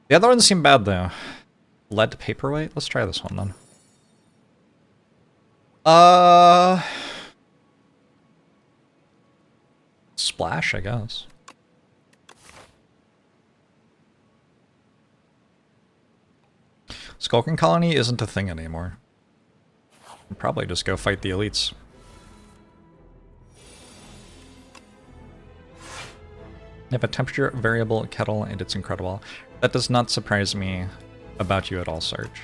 The other ones seem bad though. Lead paperweight? Let's try this one then. Splash, I guess. Skulking Colony isn't a thing anymore. I'll probably just go fight the elites. You have a temperature variable kettle and it's incredible. That does not surprise me about you at all, Serge.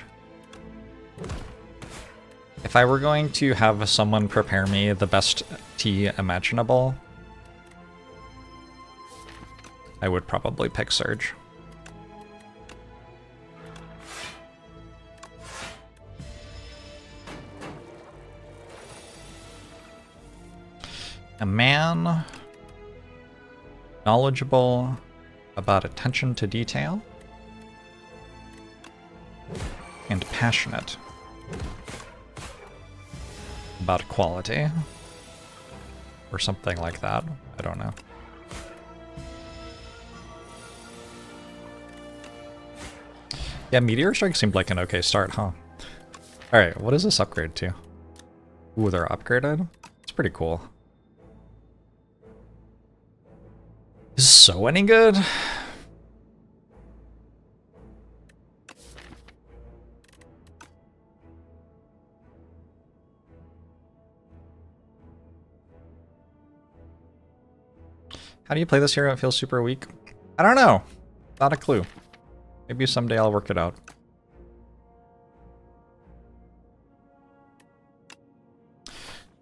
If I were going to have someone prepare me the best tea imaginable, I would probably pick Serge. A man knowledgeable about attention to detail and passionate about quality or something like that. I don't know. Yeah, Meteor Strike seemed like an okay start, huh? Alright, what is this upgrade to? Ooh, they're upgraded? It's pretty cool. Is this so any good? How do you play this hero? It feels super weak. I don't know. Not a clue. Maybe someday I'll work it out.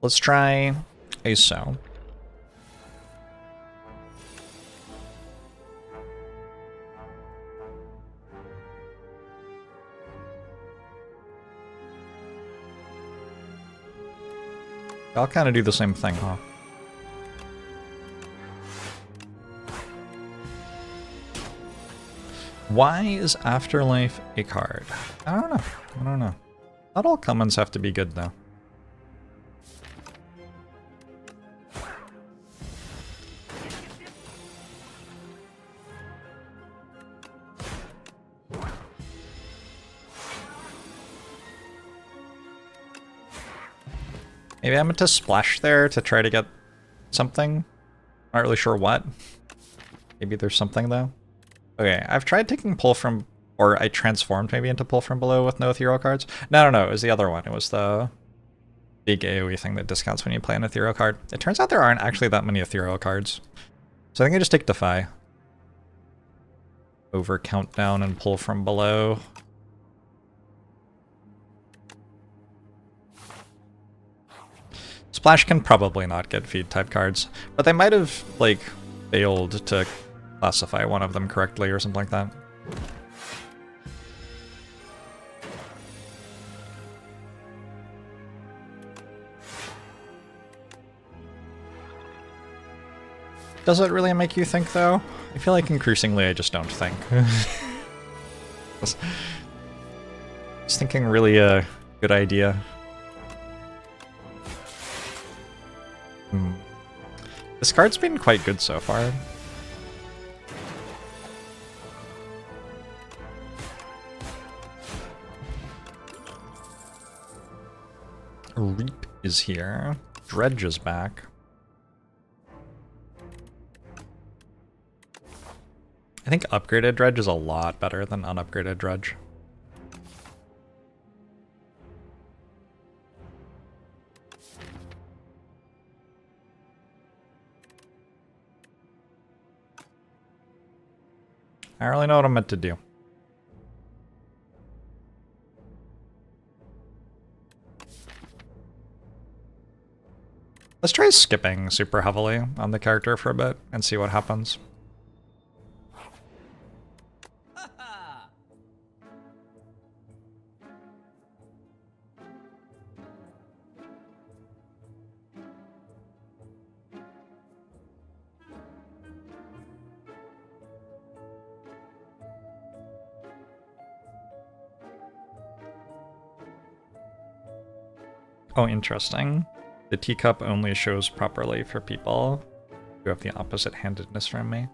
Let's try ASO. I'll kind of do the same thing, huh? Why is Afterlife a card? I don't know. I don't know. Not all commons have to be good, though. Maybe I meant to splash there to try to get something. Not really sure what. Maybe there's something, though. Okay, I've tried taking pull from, or I transformed maybe into pull from below with no ethereal cards. No, it was the other one. It was the big AoE thing that discounts when you play an ethereal card. It turns out there aren't actually that many ethereal cards. So I think I just take Defy. Over Countdown and pull from below. Splash can probably not get feed type cards, but they might have, like, failed to classify one of them correctly or something like that. Does it really make you think, though? I feel like increasingly I just don't think. Just thinking really a good idea. This card's been quite good so far. Reap is here. Dredge is back. I think upgraded Dredge is a lot better than unupgraded Dredge. I don't really know what I'm meant to do. Let's try skipping super heavily on the character for a bit and see what happens. Oh, interesting. The teacup only shows properly for people who have the opposite handedness from me.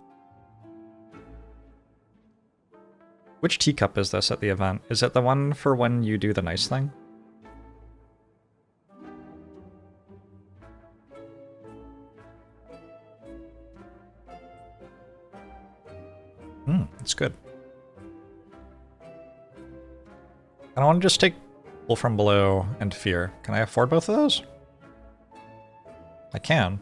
Which teacup is this at the event? Is it the one for when you do the nice thing? It's good. I don't want to just take Pull from Below and Fear. Can I afford both of those? I can.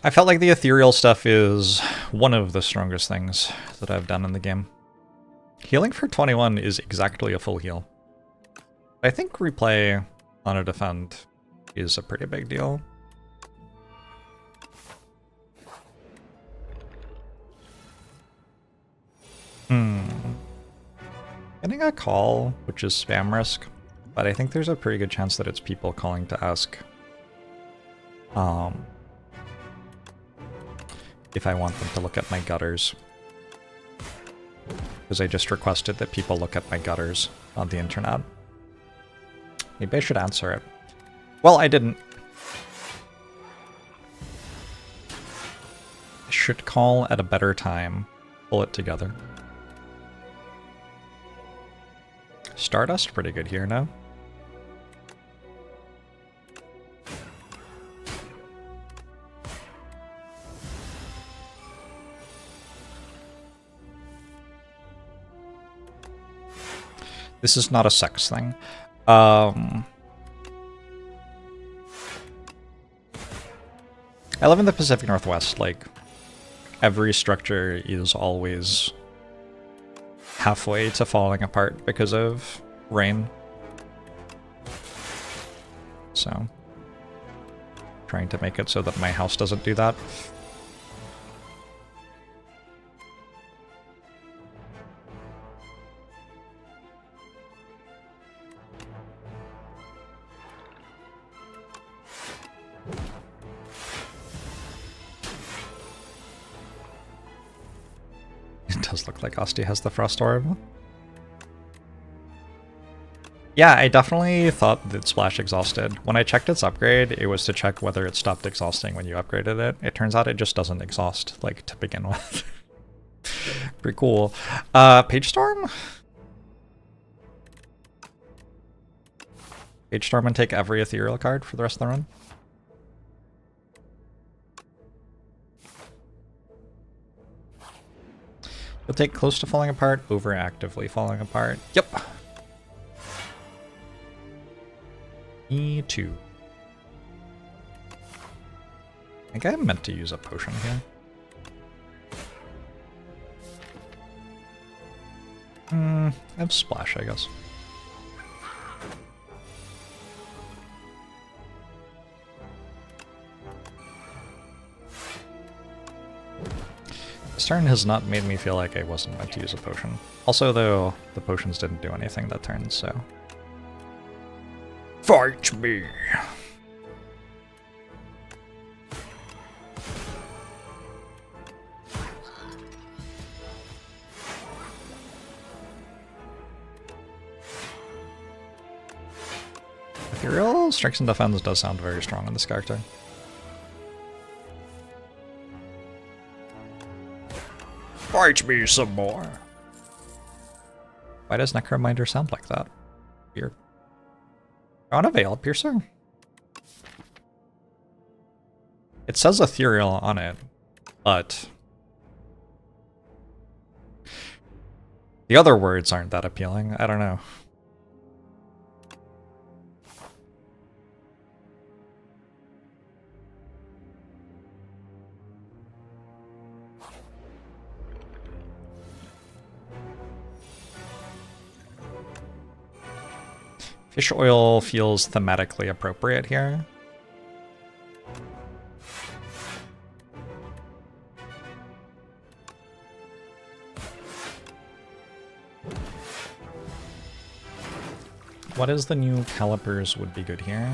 I felt like the ethereal stuff is one of the strongest things that I've done in the game. Healing for 21 is exactly a full heal. I think replay on a defend is a pretty big deal. Getting a call, which is spam risk, but I think there's a pretty good chance that it's people calling to ask if I want them to look at my gutters. Because I just requested that people look at my gutters on the internet. Maybe I should answer it. Well, I didn't. I should call at a better time. Pull it together. Stardust, pretty good here now. This is not a sex thing. I live in the Pacific Northwest. Like, every structure is always halfway to falling apart because of rain. So, trying to make it so that my house doesn't do that. It does look like Asti has the Frost Orb. Yeah, I definitely thought that Splash exhausted. When I checked its upgrade, it was to check whether it stopped exhausting when you upgraded it. It turns out it just doesn't exhaust, like, to begin with. Pretty cool. Page Storm? Page Storm and take every ethereal card for the rest of the run? You'll take close to falling apart over actively falling apart. Yep. Me too. I think I meant to use a potion here. I have Splash, I guess. This turn has not made me feel like I wasn't meant to use a potion. Also, though, the potions didn't do anything that turn, so... Fight me! Ethereal Strikes and Defends does sound very strong on this character. Fight me some more! Why does Necrominder sound like that? Weird. I want a Veil Piercer. It says Ethereal on it, but the other words aren't that appealing. I don't know. Fish oil feels thematically appropriate here. What is the new calipers would be good here?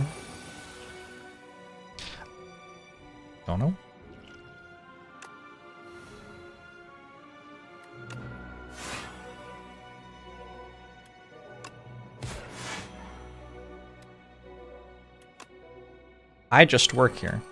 Don't know. I just work here.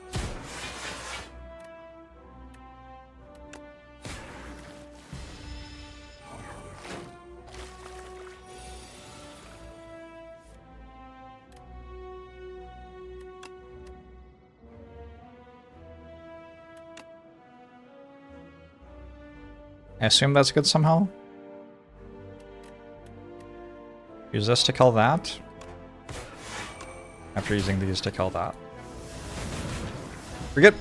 I assume that's good somehow. Use this to kill that. After using these to kill that. We're good.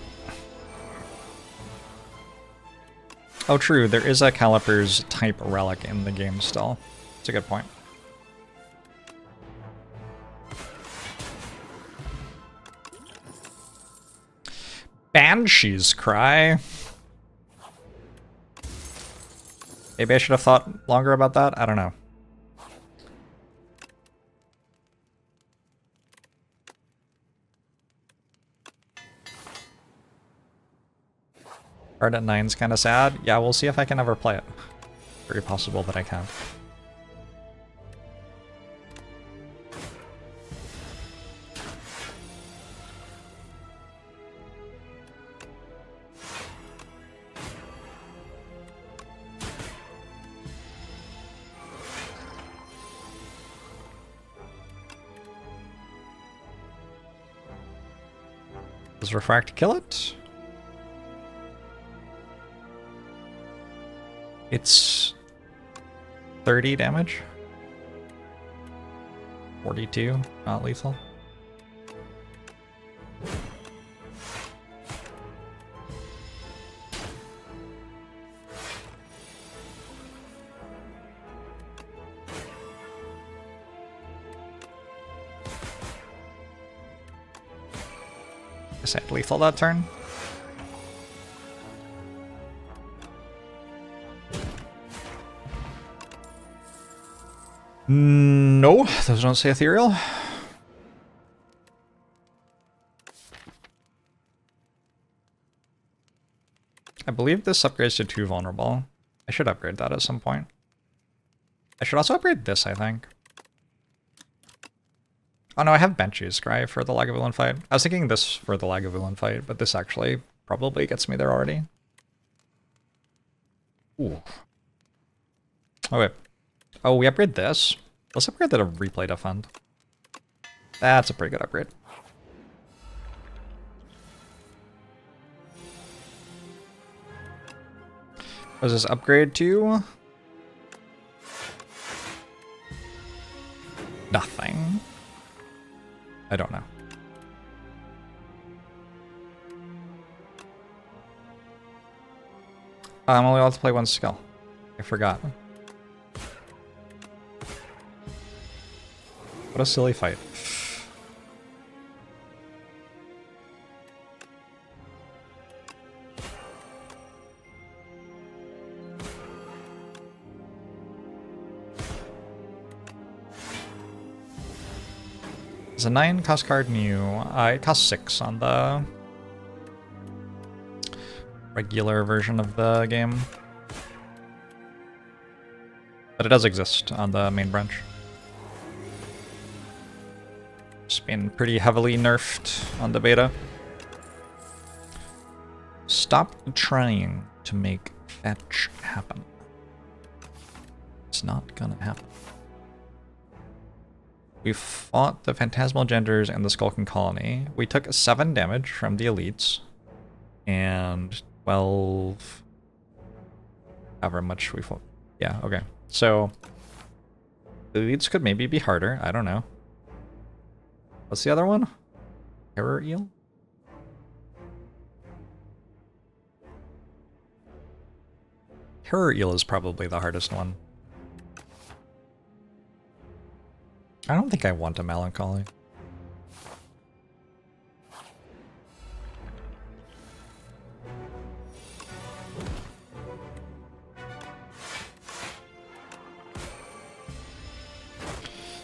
Oh, true. There is a Calipers type relic in the game still. That's a good point. Banshee's Cry. Maybe I should have thought longer about that. I don't know. Card at 9's kind of sad. Yeah, we'll see if I can ever play it. Very possible that I can. Does Refract kill it? It's 30 damage. 42, not lethal. Guess I had lethal that turn. No, those don't say ethereal. I believe this upgrades to 2 vulnerable. I should upgrade that at some point. I should also upgrade this, I think. Oh no, I have Banshee's Cry for the Lagavulin fight. I was thinking this for the Lagavulin fight, but this actually probably gets me there already. Ooh. Okay. Oh, we upgrade this. Let's upgrade that to replay defend. That's a pretty good upgrade. What does this upgrade to? Nothing. I don't know. I'm only allowed to play one skill. I forgot. What a silly fight. It's a 9 cost card new. It costs 6 on the regular version of the game. But it does exist on the main branch. It's been pretty heavily nerfed on the beta. Stop trying to make fetch happen. It's not gonna happen. We fought the Phantasmal Genders and the Skulking Colony. We took 7 damage from the elites. And 12... however much we fought. Yeah, okay. So, the elites could maybe be harder. I don't know. What's the other one? Terror Eel? Terror Eel is probably the hardest one. I don't think I want a Melancholy.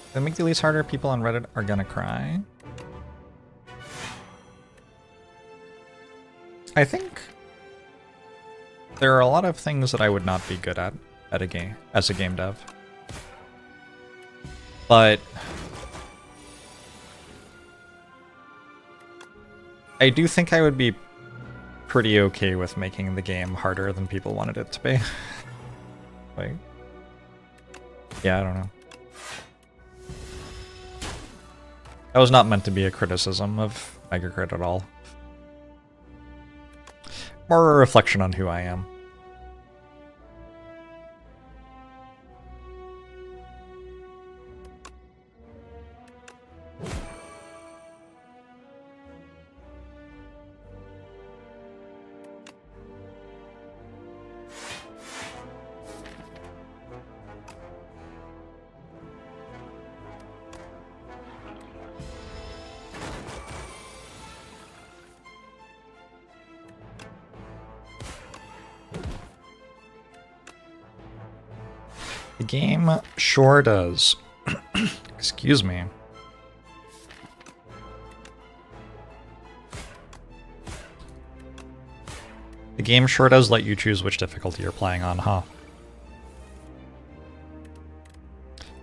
If they make the elites harder, people on Reddit are gonna cry. I think there are a lot of things that I would not be good at a game as a game dev. But I do think I would be pretty okay with making the game harder than people wanted it to be. Like, yeah, I don't know. That was not meant to be a criticism of Megacrit at all. More a reflection on who I am. The game sure does. Excuse me. The game sure does let you choose which difficulty you're playing on, huh?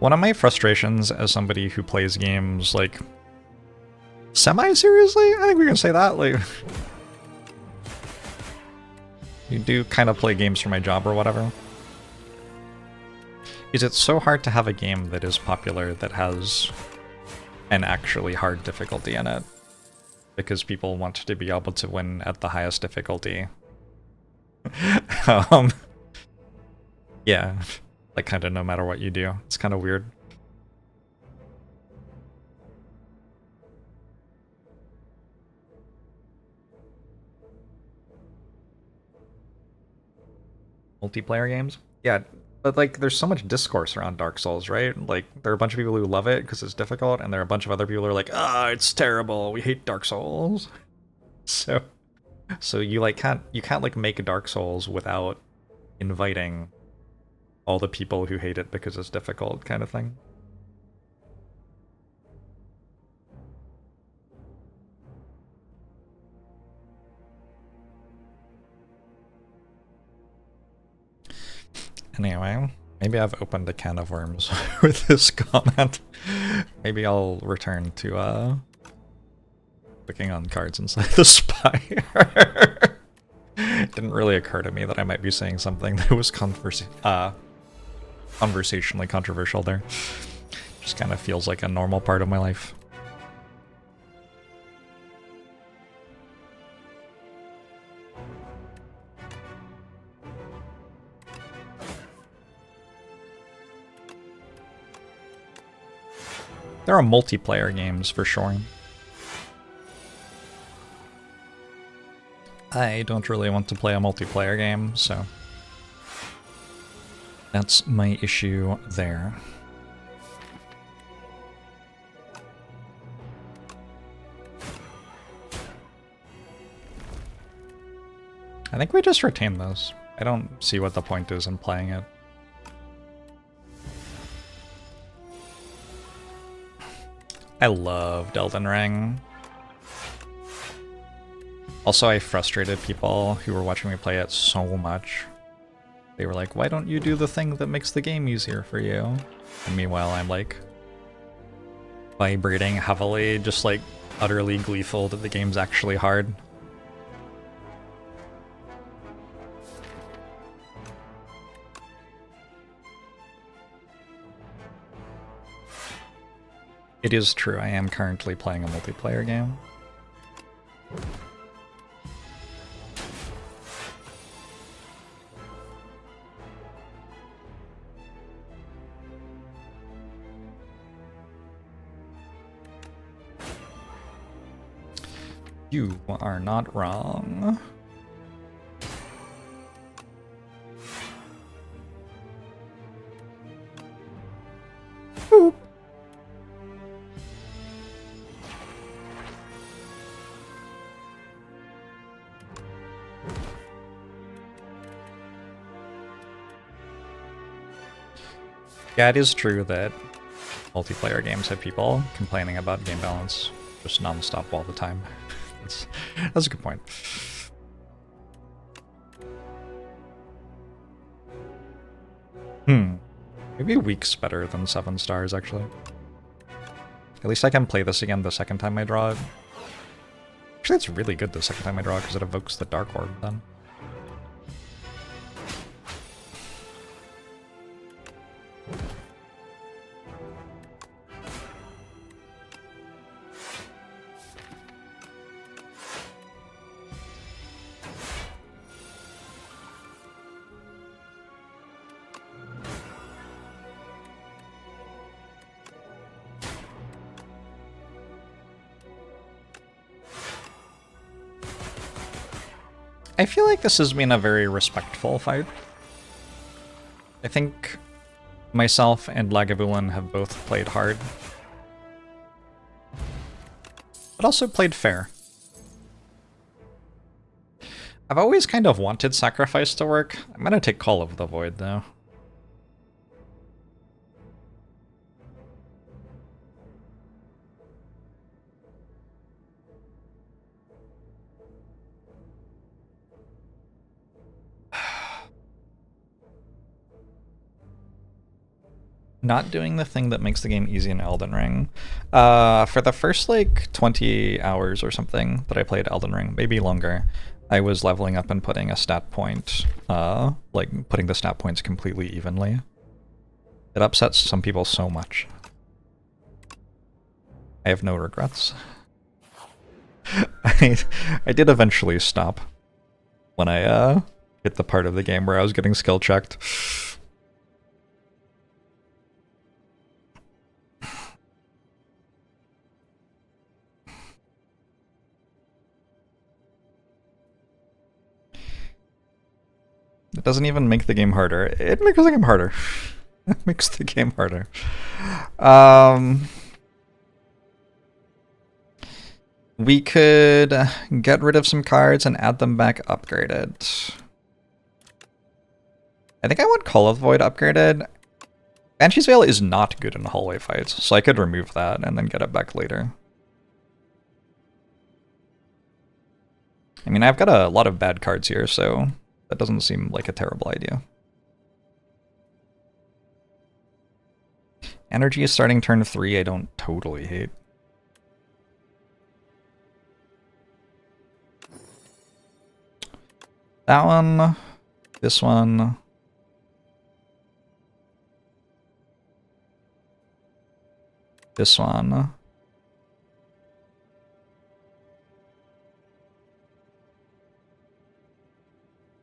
One of my frustrations as somebody who plays games, like, semi-seriously? I think we can say that, like... You do kind of play games for my job or whatever. Is it's so hard to have a game that is popular that has an actually hard difficulty in it. Because people want to be able to win at the highest difficulty. Yeah, like kind of no matter what you do. It's kind of weird. Multiplayer games? Yeah, but like there's so much discourse around Dark Souls, right? Like there are a bunch of people who love it because it's difficult, and there are a bunch of other people who are like, ah, it's terrible, we hate Dark Souls. So you like can't like make Dark Souls without inviting all the people who hate it because it's difficult kind of thing. Anyway, maybe I've opened a can of worms with this comment. Maybe I'll return to clicking on cards inside the spire. It didn't really occur to me that I might be saying something that was conversationally controversial there. Just kind of feels like a normal part of my life. There are multiplayer games for sure. I don't really want to play a multiplayer game, so that's my issue there. I think we just retain those. I don't see what the point is in playing it. I loved Elden Ring. Also, I frustrated people who were watching me play it so much. They were like, why don't you do the thing that makes the game easier for you? And meanwhile, I'm like, vibrating heavily, just like utterly gleeful that the game's actually hard. It is true, I am currently playing a multiplayer game. You are not wrong. Boop. Yeah, it is true that multiplayer games have people complaining about game balance just non-stop all the time. That's a good point. Maybe week's better than 7 stars, actually. At least I can play this again the second time I draw it. Actually, it's really good the second time I draw it because it evokes the Dark Orb then. I feel like this has been a very respectful fight. I think myself and Lagavulin have both played hard, but also played fair. I've always kind of wanted Sacrifice to work. I'm gonna take Call of the Void, though. not doing the thing that makes the game easy in Elden Ring. For the first like 20 hours or something that I played Elden Ring, maybe longer, I was leveling up and putting a stat point, like putting the stat points completely evenly. It upsets some people so much. I have no regrets. I did eventually stop when I hit the part of the game where I was getting skill checked. It doesn't even make the game harder. It makes the game harder. It makes the game harder. We could get rid of some cards and add them back upgraded. I think I want Call of the Void upgraded. Banshee's Veil is not good in hallway fights, so I could remove that and then get it back later. I mean, I've got a lot of bad cards here, so that doesn't seem like a terrible idea. Energy is starting turn 3, I don't totally hate. That one, this one. This one.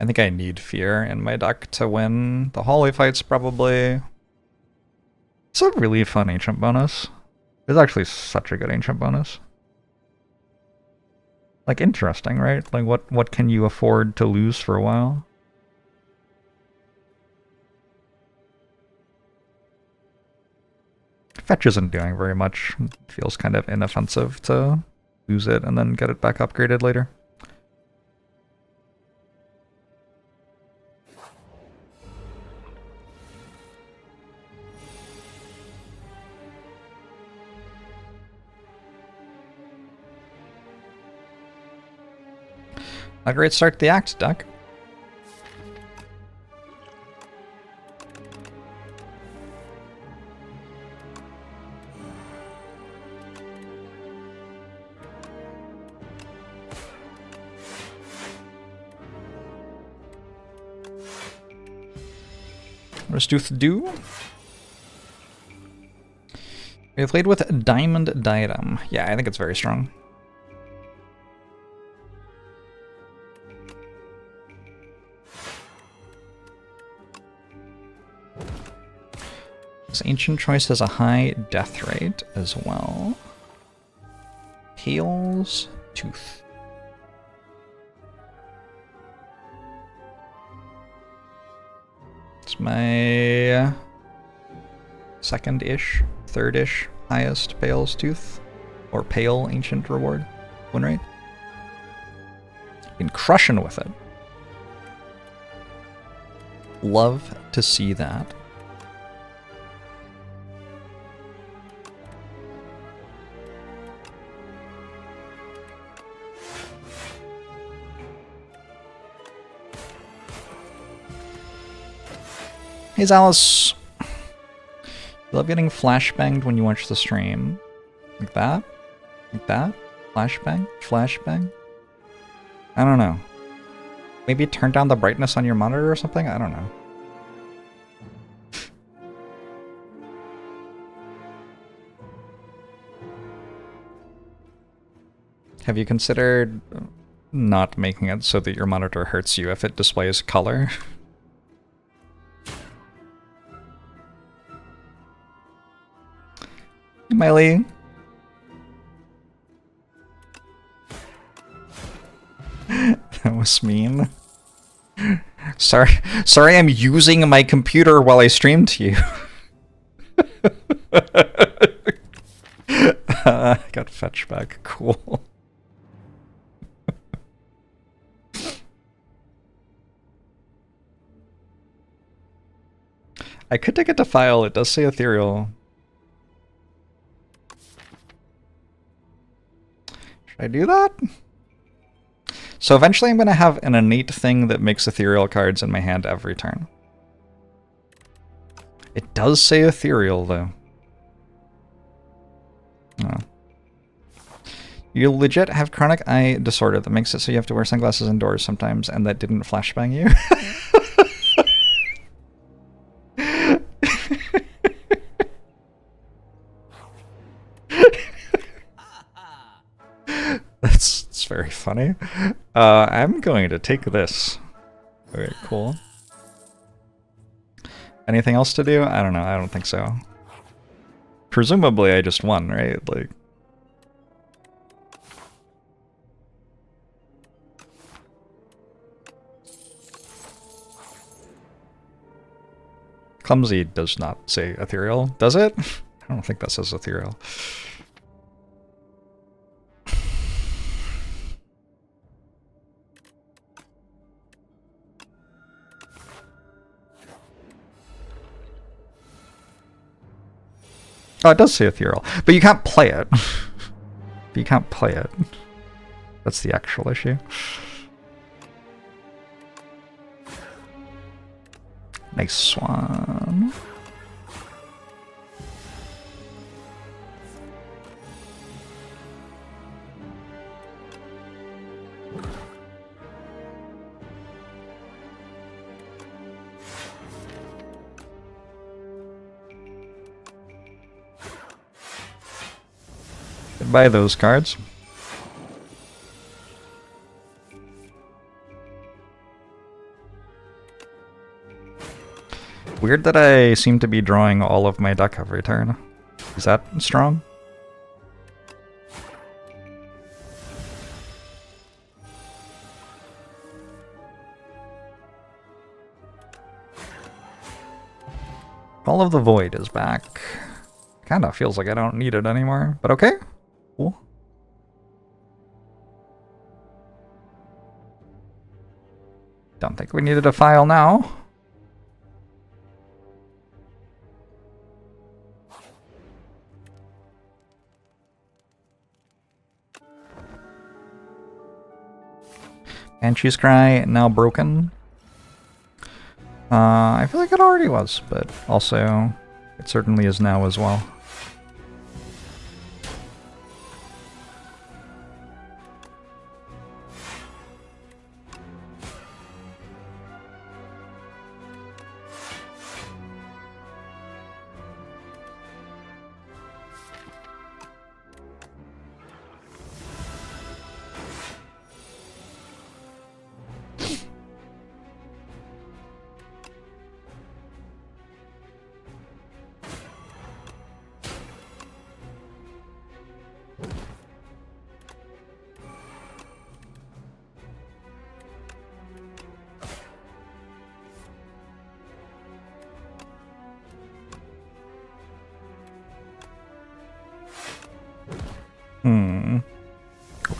I think I need Fear in my deck to win the hallway fights, probably. It's a really fun ancient bonus. It's actually such a good ancient bonus. Like, interesting, right? Like, what can you afford to lose for a while? Fetch isn't doing very much. It feels kind of inoffensive to lose it and then get it back upgraded later. A great start to the act, Duck. What does Tooth do? We played with Diamond Diadem. Yeah, I think it's very strong. This Ancient Choice has a high death rate as well. Pale's Tooth. It's my second-ish, third-ish highest Pale's Tooth. Or Pale Ancient Reward win rate. Been crushing with it. Love to see that. Hey Zalus! You love getting flashbanged when you watch the stream. Like that? Like that? Flashbang? Flashbang? I don't know. Maybe turn down the brightness on your monitor or something? I don't know. Have you considered not making it so that your monitor hurts you if it displays color? Miley. That was mean. Sorry, I'm using my computer while I stream to you. I got fetch back. Cool. I could take it to file. It does say ethereal. Should I do that? So eventually I'm going to have an innate thing that makes ethereal cards in my hand every turn. It does say ethereal, though. Oh. You legit have chronic eye disorder that makes it so you have to wear sunglasses indoors sometimes, and that didn't flashbang you? That's very funny. I'm going to take this. Okay, cool. Anything else to do? I don't know. I don't think so. Presumably I just won, right? Like... Clumsy does not say ethereal, does it? I don't think that says ethereal. Oh, it does say ethereal, but you can't play it. You can't play it. That's the actual issue. Nice one. Buy those cards. Weird that I seem to be drawing all of my deck every turn. Is that strong? All of the Void is back. Kinda feels like I don't need it anymore, but okay. Cool. Don't think we needed a file now. Banshee's Cry, now broken. I feel like it already was, but also it certainly is now as well.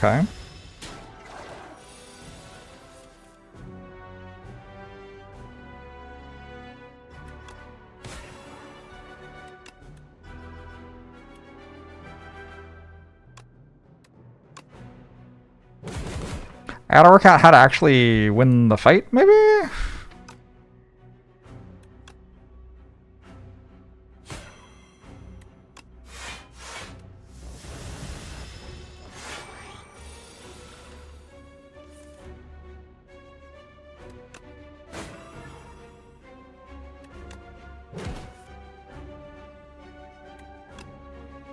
Okay. I gotta work out how to actually win the fight, maybe?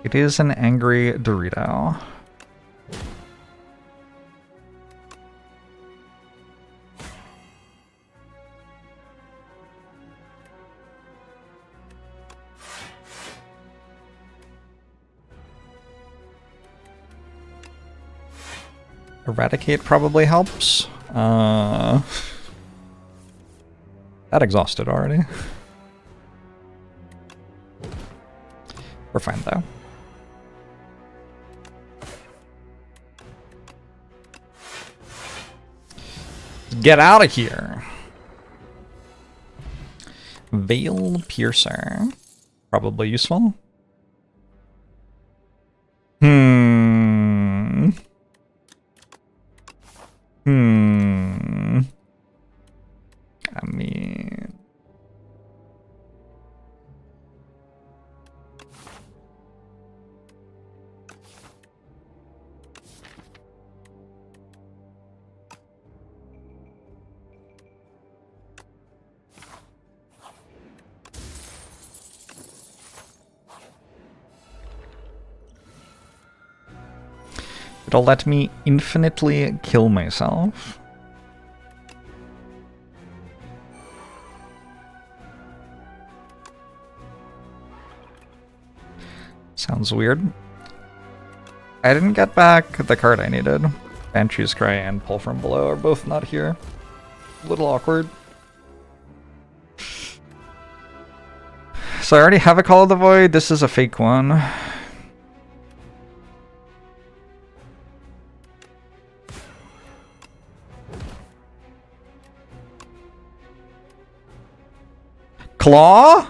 It is an angry Dorito. Eradicate probably helps. That exhausted already. We're fine though. Get out of here. Veil Piercer. Probably useful. I mean... It'll let me infinitely kill myself. Sounds weird. I didn't get back the card I needed. Banshee's Cry and Pull from Below are both not here. A little awkward. So I already have a Call of the Void. This is a fake one. Claw?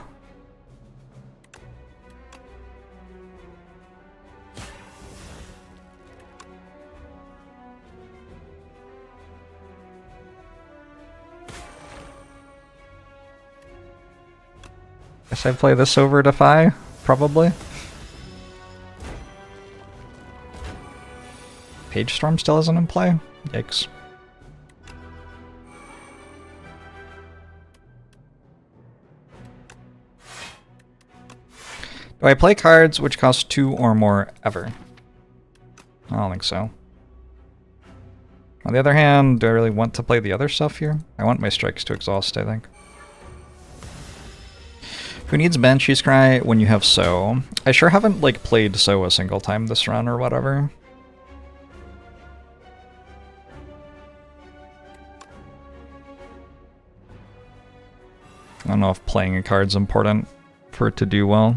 Guess I play this over Defy, probably. Page Storm still isn't in play? Yikes. Do I play cards which cost 2 or more ever? I don't think so. On the other hand, do I really want to play the other stuff here? I want my strikes to exhaust, I think. Who needs Banshee's Cry when you have So? I sure haven't, like, played So a single time this run or whatever. I don't know if playing a card's important for it to do well.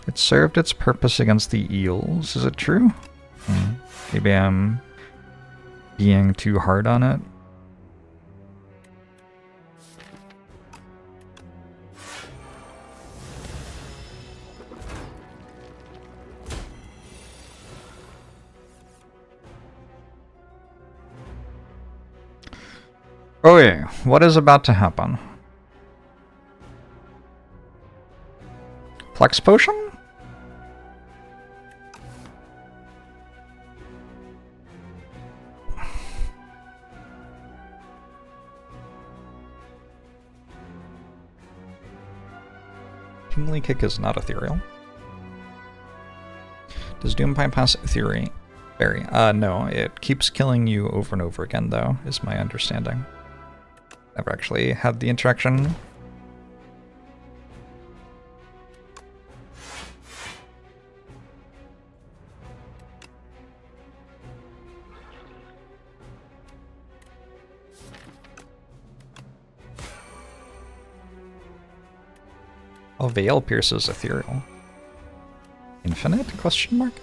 It served its purpose against the eels. Is it true? Maybe I'm being too hard on it. Okay, what is about to happen? Flex Potion? Kingly Kick is not ethereal. Does Doom bypass Theory? Very. No, it keeps killing you over and over again, though, is my understanding. Never actually had the interaction. Oh, Veil pierces ethereal. Infinite? Question mark?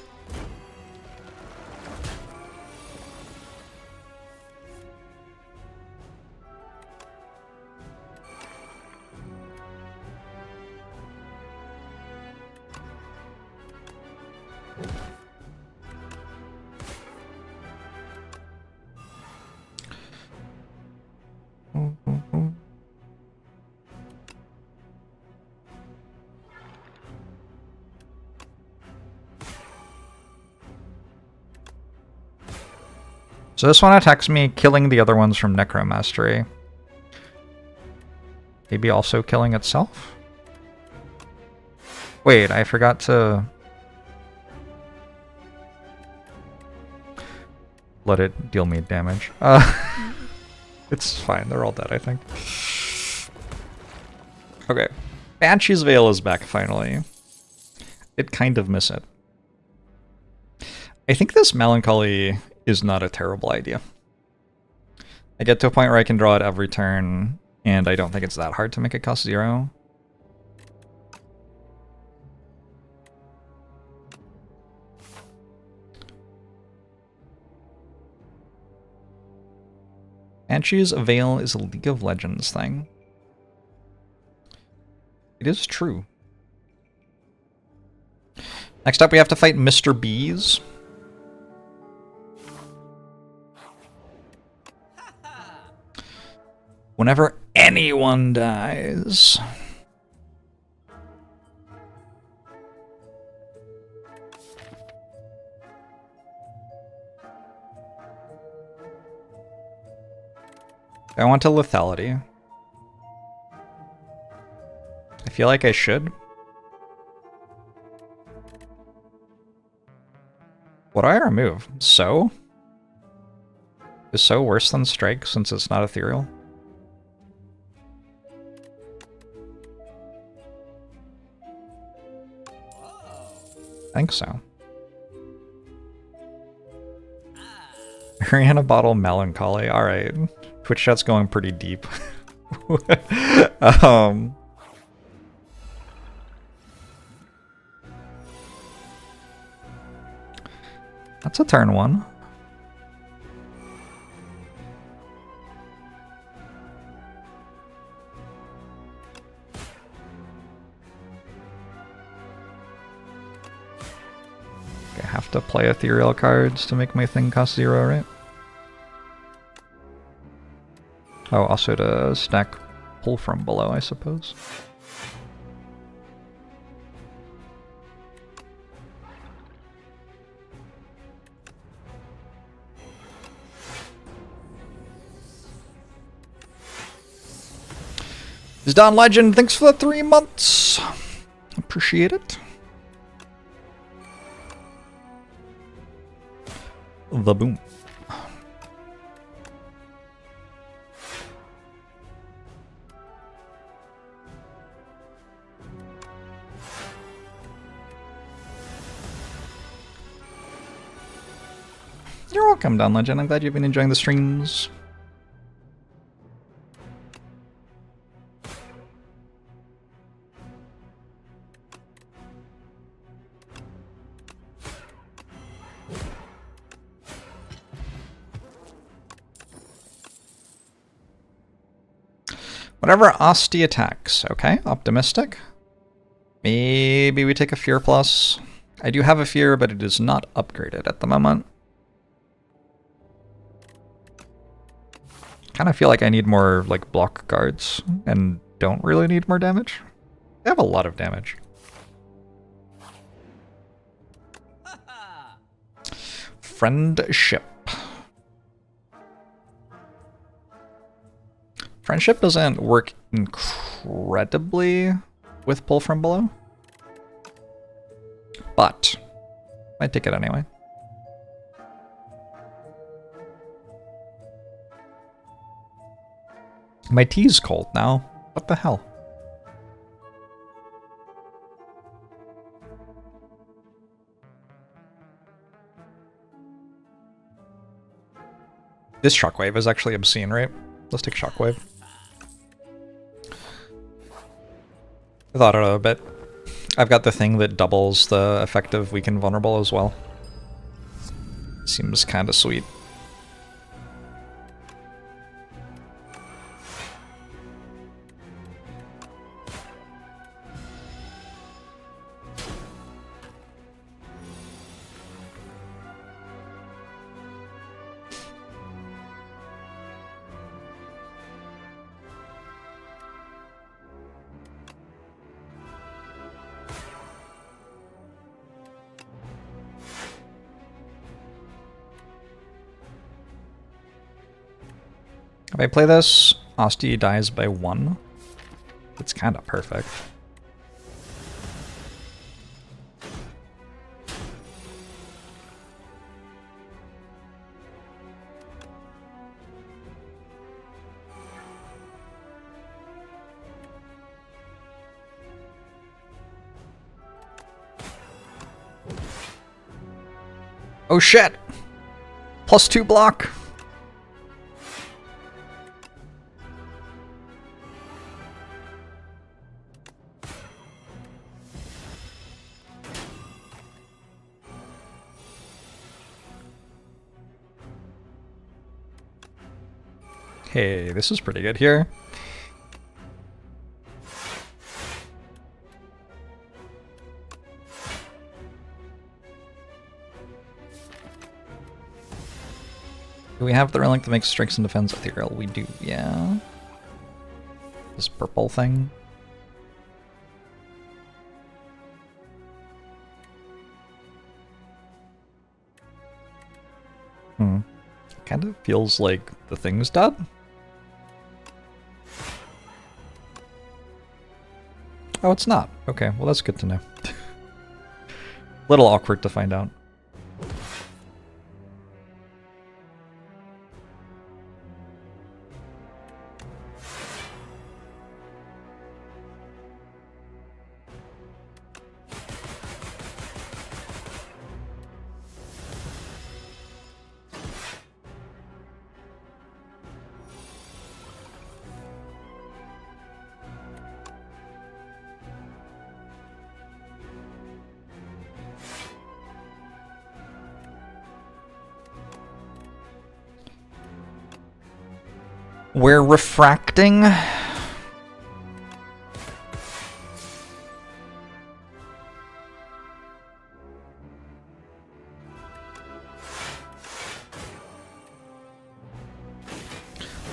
So this one attacks me, killing the other ones from Necromastery. Maybe also killing itself? Wait, I forgot to let it deal me damage. It's fine, they're all dead, I think. Okay. Banshee's Veil is back, finally. Did kind of miss it. I think this Melancholy is not a terrible idea. I get to a point where I can draw it every turn, and I don't think it's that hard to make it cost 0. Banshee's Veil is a League of Legends thing. It is true. Next up, we have to fight Mr. Bees. Whenever anyone dies. I want a lethality. feel like I should. What do I remove? So? Is so worse than strike since it's not ethereal? I think so. Mariana Bottle Melancholy. Alright. Twitch chat's going pretty deep. That's a turn 1. I have to play ethereal cards to make my thing cost 0, right? Oh, also to stack pull from below, I suppose. Is Don Legend, thanks for the 3 months. Appreciate it. The boom. You're welcome, Don Legend. I'm glad you've been enjoying the streams. Whatever Asti attacks. Okay, optimistic. Maybe we take a Fear Plus. I do have a Fear, but it is not upgraded at the moment. Kind of feel like I need more like block guards and don't really need more damage. They have a lot of damage. Friendship. Friendship doesn't work incredibly with pull from below, but I'd take it anyway. My tea's cold now. What the hell? This shockwave is actually obscene, right? Let's take shockwave. I thought it a bit. I've got the thing that doubles the effective weaken vulnerable as well. Seems kind of sweet. If I play this, Asti dies by 1. It's kind of perfect. Oh shit! +2 block! Hey, this is pretty good here. Do we have the relic that makes strikes and defense ethereal? We do, yeah. This purple thing. Kind of feels like the thing's dead. Oh, it's not. Okay, well that's good to know. Little awkward to find out. We're refracting. Won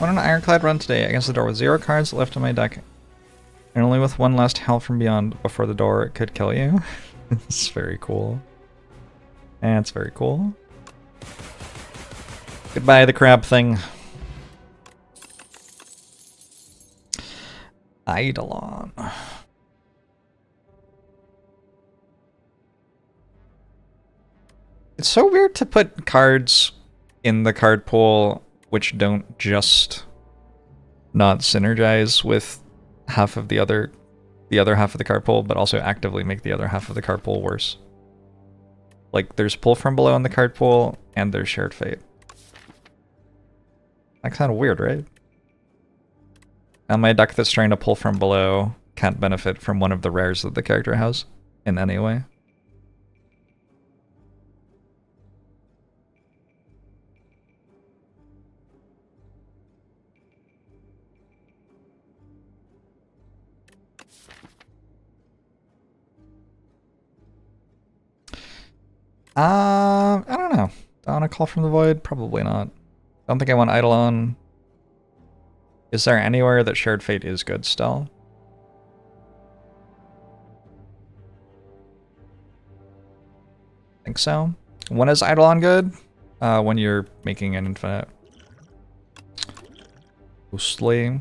an Ironclad run today against the door with 0 cards left on my deck. And only with 1 last Hell from Beyond before the door it could kill you. It's very cool. And it's very cool. Goodbye, the crab thing. Eidolon. It's so weird to put cards in the card pool which don't just not synergize with half of the other half of the card pool, but also actively make the other half of the card pool worse. Like, there's pull from below in the card pool, and there's shared fate. That's kind of weird, right? And my deck that's trying to pull from below can't benefit from one of the rares that the character has in any way. I don't know. Do I want to Call from the Void? Probably not. Don't think I want Eidolon. Is there anywhere that Shared Fate is good still? Think so. When is Eidolon good? When you're making an infinite. Mostly.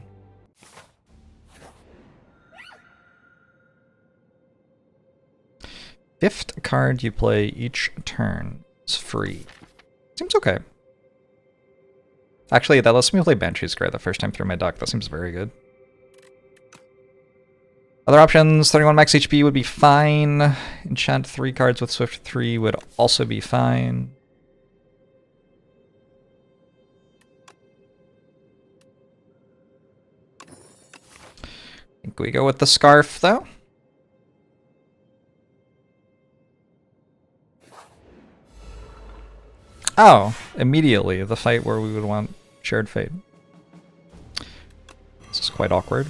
Fifth card you play each turn is free. Seems okay. Actually, that lets me play Banshee's Grey the first time through my deck. That seems very good. Other options, 31 max HP would be fine. Enchant 3 cards with Swift 3 would also be fine. I think we go with the Scarf, though. Oh, immediately, the fight where we would want Shared Fate. This is quite awkward.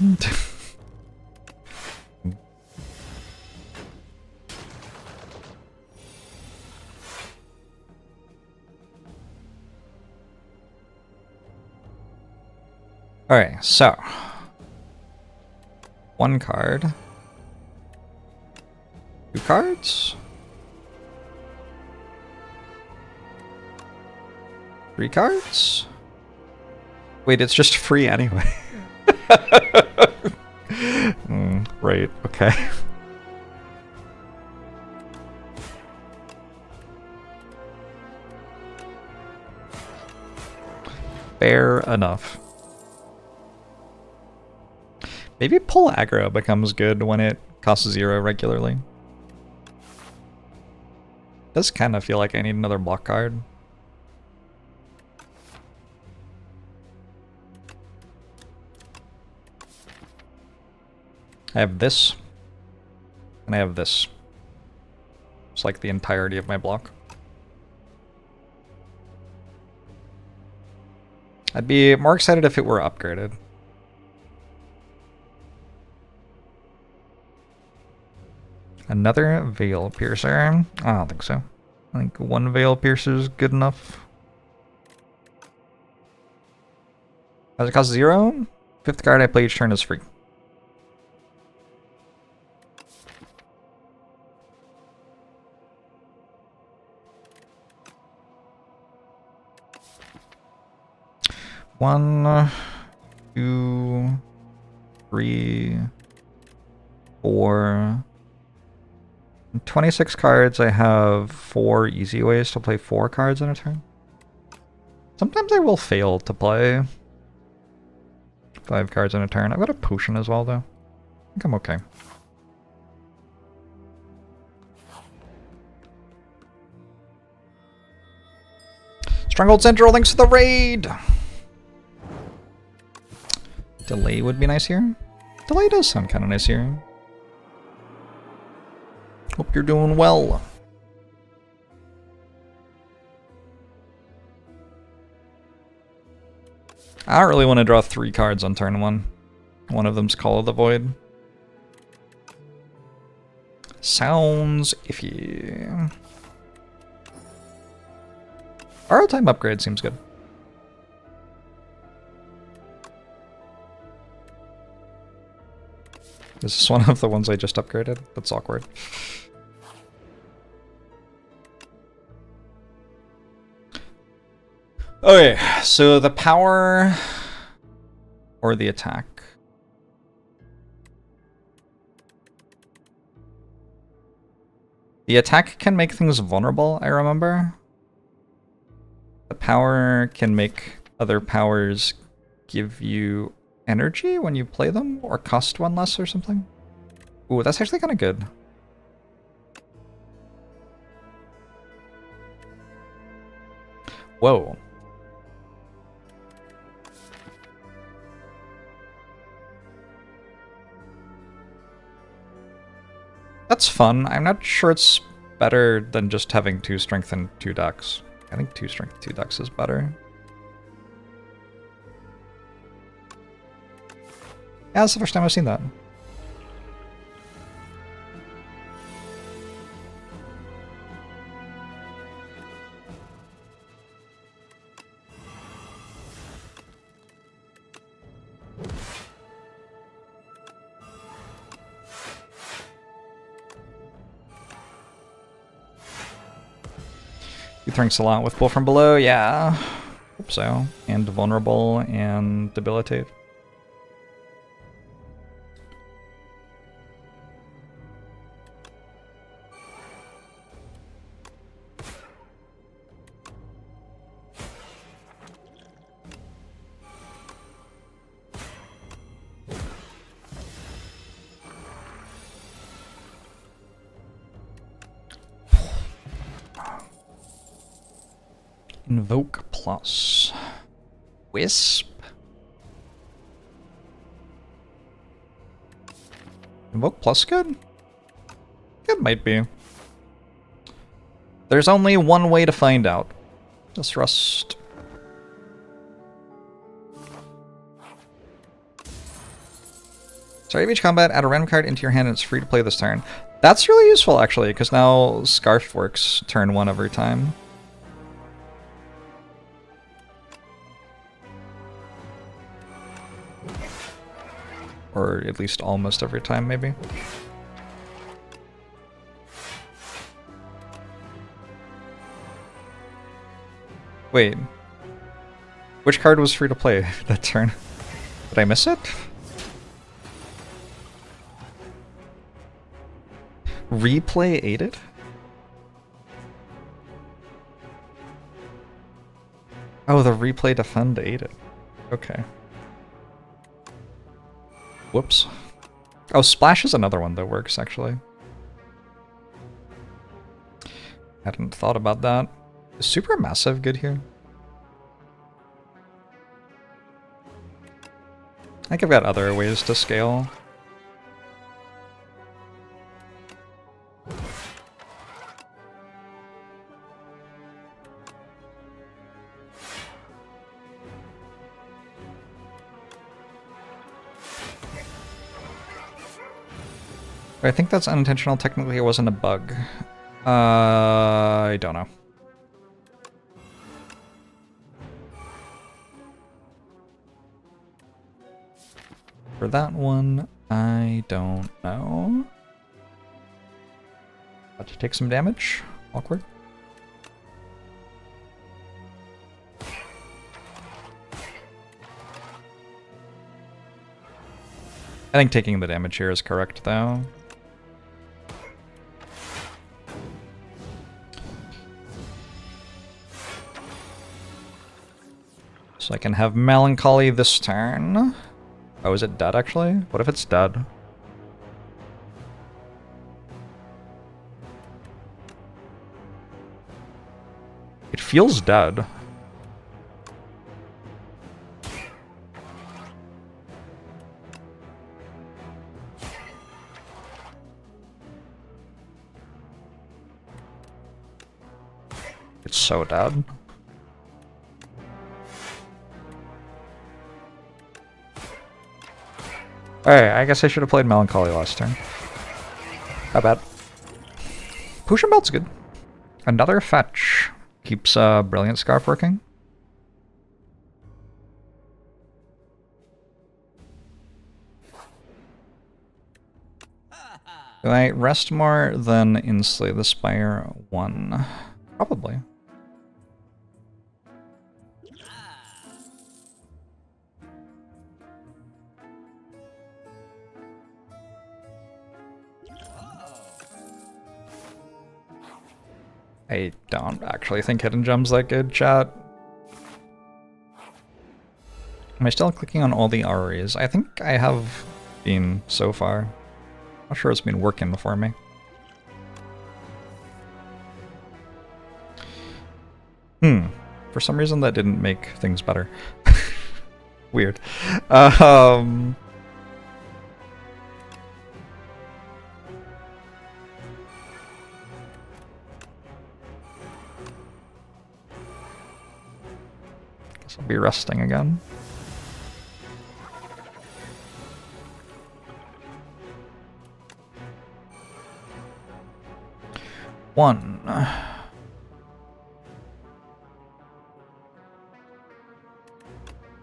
Alright, so 1 card. 2 cards. 3 cards? Wait, it's just free anyway. Right, okay. Fair enough. Maybe pull aggro becomes good when it costs 0 regularly. Does kind of feel like I need another block card. I have this, and I have this. It's like the entirety of my block. I'd be more excited if it were upgraded. Another Veil Piercer? I don't think so. I think 1 Veil Piercer is good enough. Does it cost 0? 5th card I play each turn is free. One, 2, 3, 4. 26 cards, I have 4 easy ways to play 4 cards in a turn. Sometimes I will fail to play 5 cards in a turn. I've got a potion as well, though. I think I'm okay. Stronghold Central, thanks for the raid! Delay would be nice here. Delay does sound kind of nice here. Hope you're doing well. I don't really want to draw 3 cards on turn 1. One of them's Call of the Void. Sounds iffy. Borrow Time upgrade seems good. This is one of the ones I just upgraded. That's awkward. Okay, so the power or the attack. The attack can make things vulnerable, I remember. The power can make other powers give you energy when you play them, or cost 1 less or something. Ooh, that's actually kind of good. Whoa. That's fun. I'm not sure it's better than just having 2 strength and 2 dex. I think 2 strength, 2 dex is better. Yeah, that's the first time I've seen that. Thanks a lot with Pull from Below, yeah. Hope so. And Vulnerable and Debilitate. Invoke plus. Wisp. Invoke plus good? It might be. There's only one way to find out. Just rust. Start of each combat, add a random card into your hand and it's free to play this turn. That's really useful actually, because now Scarf works turn 1 every time. Or at least almost every time, maybe. Wait. Which card was free to play that turn? Did I miss it? Replay aided? Oh, the replay defend aided. Okay. Whoops. Oh, Splash is another one that works, actually. Hadn't thought about that. Is Supermassive good here? I think I've got other ways to scale. I think that's unintentional. Technically, it wasn't a bug. I don't know. For that one, I don't know. About to take some damage. Awkward. I think taking the damage here is correct, though. So I can have Melancholy this turn. Oh, is it dead actually? What if it's dead? It feels dead. It's so dead. Alright, I guess I should have played Melancholy last turn. Not bad. Potion Belt's good. Another fetch. Keeps Brilliant Scarf working. Do I rest more than in Slay the Spire 1? Probably. I don't actually think Hidden Gem's that good, chat. Am I still clicking on all the REs? I think I have been so far. Not sure it's been working for me. For some reason that didn't make things better. Weird. Guess I'll be resting again. One.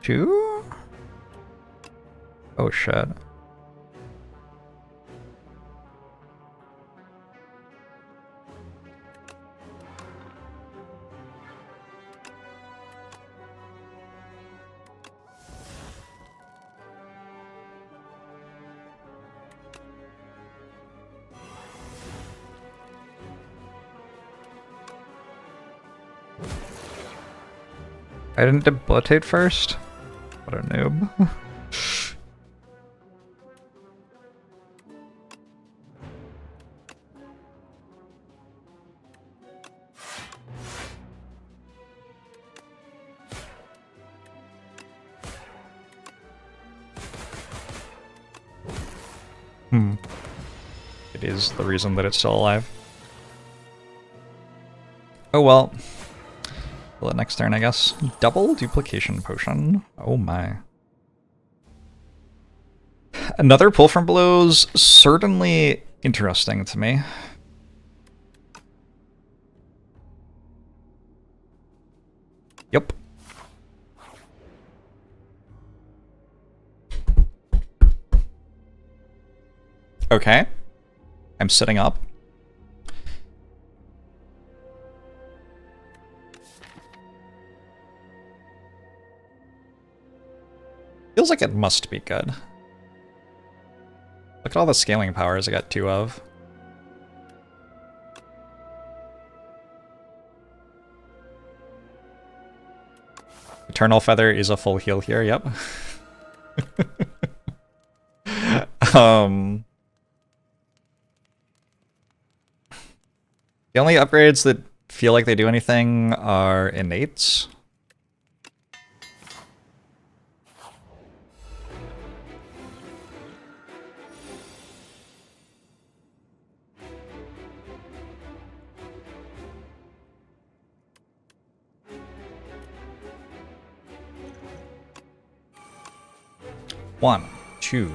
Two? Oh shit. I didn't debilitate first? What a noob. It is the reason that it's still alive. Oh well. Well, next turn, I guess. Double duplication potion. Oh my. Another pull from below's certainly interesting to me. Yep. Okay. I'm sitting up. Feels like it must be good. Look at all the scaling powers I got 2 of. Eternal Feather is a full heal here, yep. The only upgrades that feel like they do anything are innates. One, two.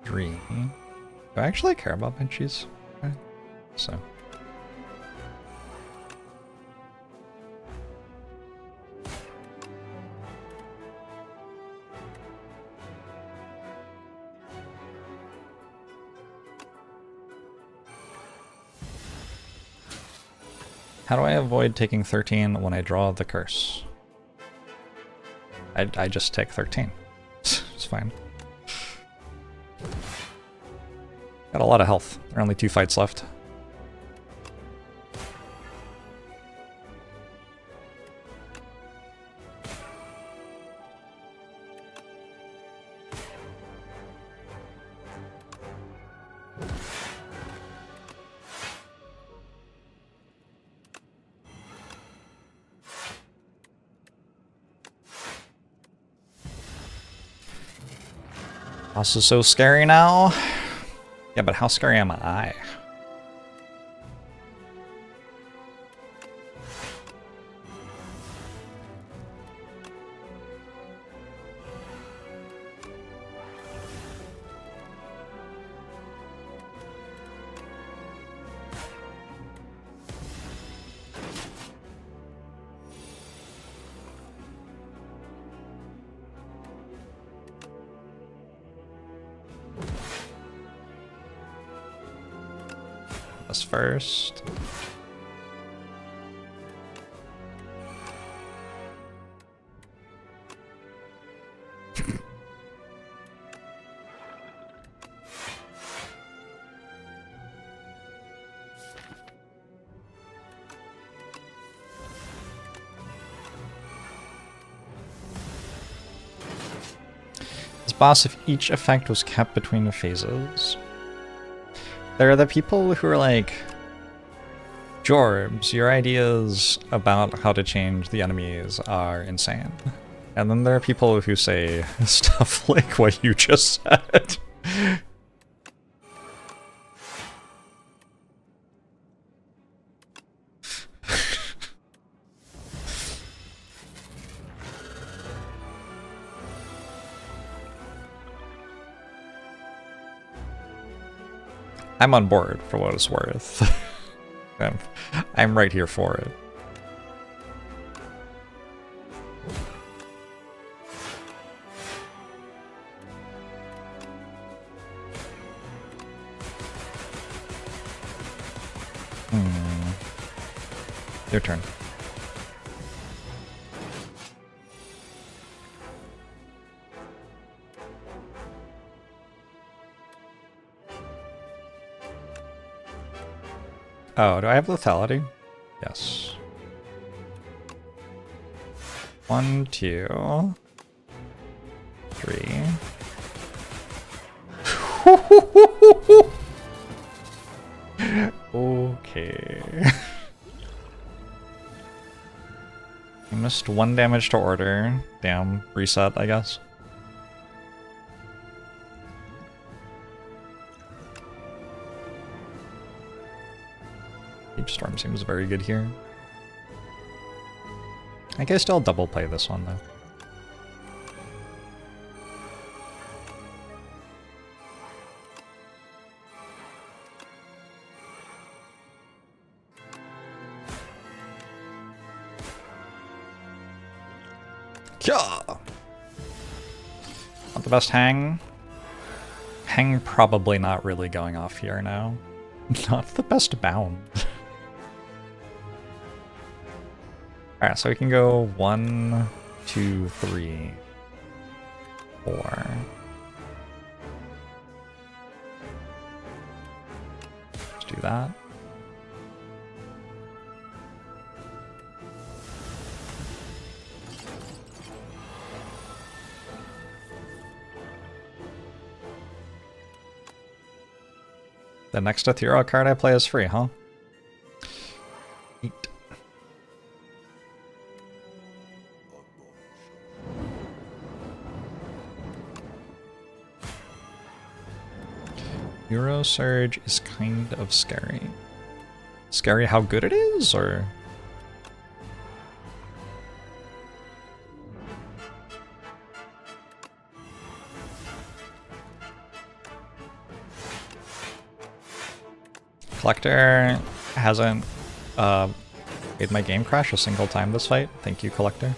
Three. Do I actually care about benchies? Okay. So. How do I avoid taking 13 when I draw the curse? I just take 13. It's fine. Got a lot of health. There are only 2 fights left. Boss is so scary now. Yeah, but how scary am I? This first. This boss, if each effect was kept between the phases. There are the people who are like, Jorbs, your ideas about how to change the enemies are insane. And then there are people who say stuff like what you just said. I'm on board for what it's worth. I'm right here for it. Your turn. Oh, do I have lethality? Yes. 1, 2, 3. Okay. I missed 1 damage to order. Damn, reset, I guess. Deep Storm seems very good here. I guess I'll double play this one though. Yeah. Not the best hang. Hang probably not really going off here now. Not the best bound. Alright, so we can go 1, 2, 3, 4. Let's do that. The next ethereal card I play is free, huh? Eat. Euro Surge is kind of scary. Scary how good it is, or? Collector hasn't made my game crash a single time this fight. Thank you, Collector.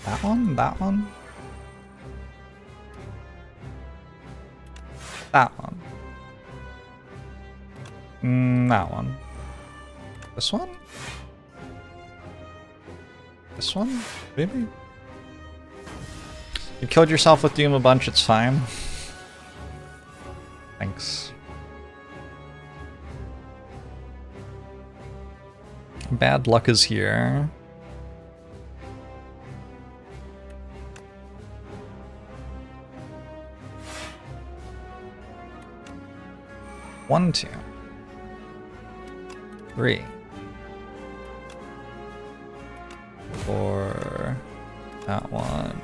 That one? That one? That one. That one. This one? This one? Maybe? You killed yourself with Doom a bunch, it's fine. Thanks. Bad luck is here. One, two. 3. 4. That one.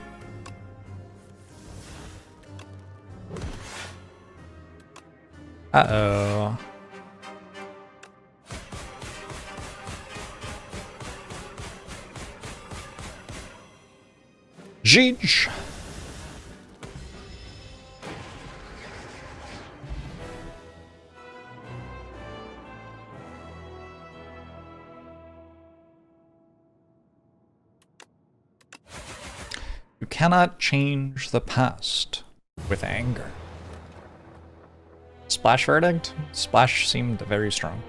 Uh-oh. Jeej. You cannot change the past with anger. Splash verdict? Splash seemed very strong.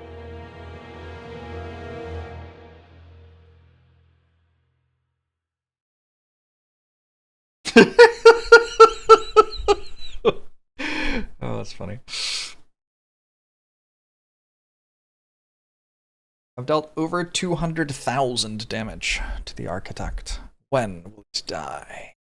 Oh, that's funny. I've dealt over 200,000 damage to the architect. When will it die?